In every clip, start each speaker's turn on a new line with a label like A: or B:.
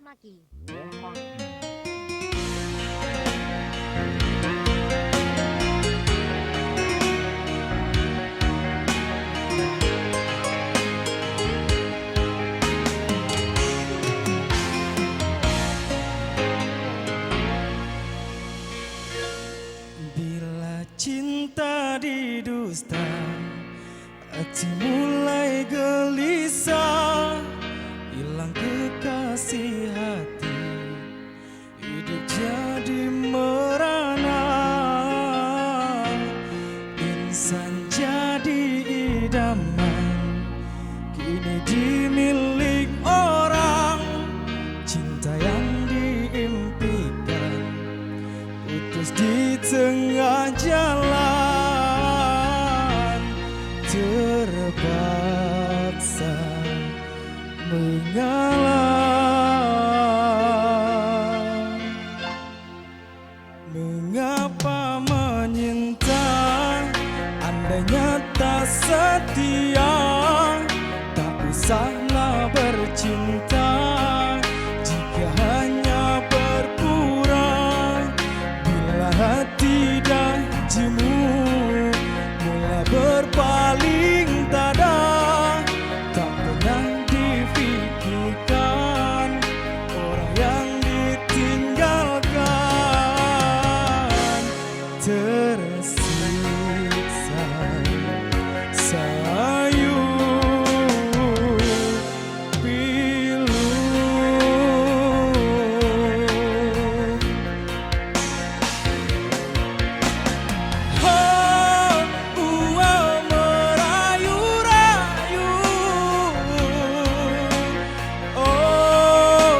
A: Maki.
B: Bila cinta didusta, hati mulai gelisah, hilang kekasih hati, hidup jadi merana. Insan jadi idaman, kini dimilik orang. Cinta yang diimpikan putus di tengah jalan, terpaksa mengalah. Mengapa menyinta, andainya tak setia, tak usahlah bercinta jika hanya berpura. Bila hati dah jemu, mula berpaling tada, tak pernah difikirkan orang yang ditinggalkan. Tersiksa sayu pilu, merayu-rayu. Oh,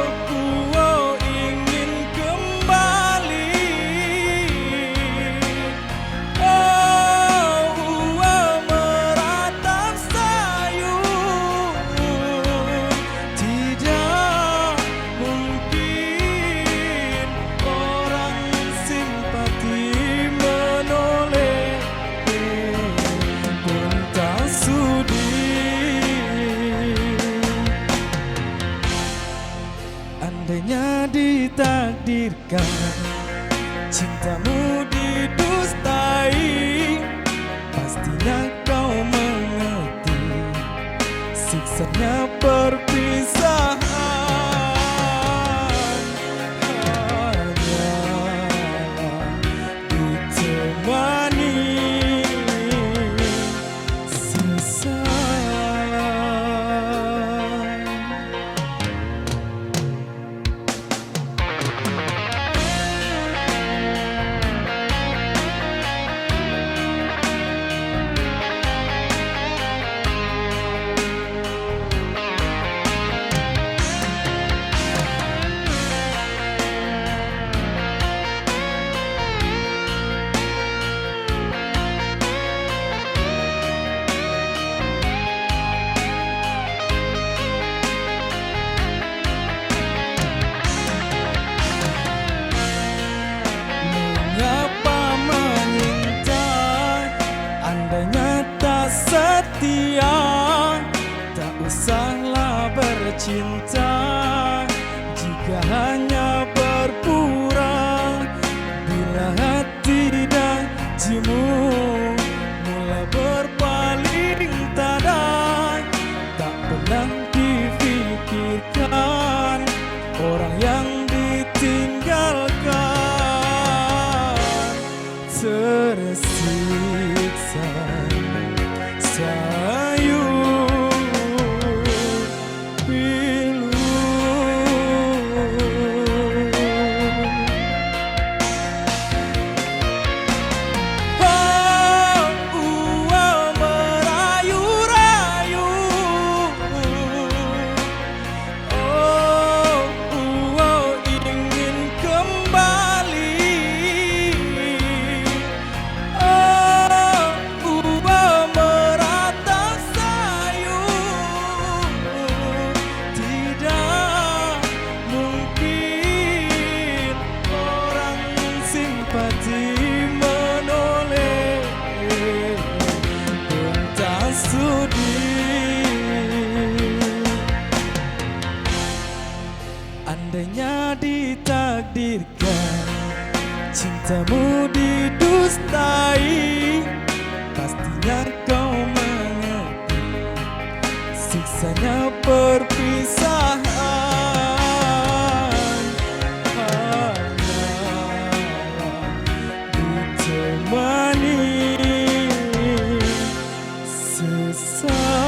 B: ingin kembali. Meratap sayu, tidak mungkin orang simpati menoleh, pun tak sudi. Andainya ditakdirkan cintamu didustai, pastinya kau mengerti siksanya perpisahan. Hanyalah ditemani sisa. Mengapa menyinta, andainya tak setia, tak usahlah bercinta jika hanya berpura. Bila hati dah jemu, mula berpaling tada, tak pernah difikirkan orang yang ditinggalkan. Tersiksa sayu pilu. Merayu-rayu. Oh, pikirkan cintamu didustai, pastinya kau mengerti siksanya perpisahan. Ditemani sesat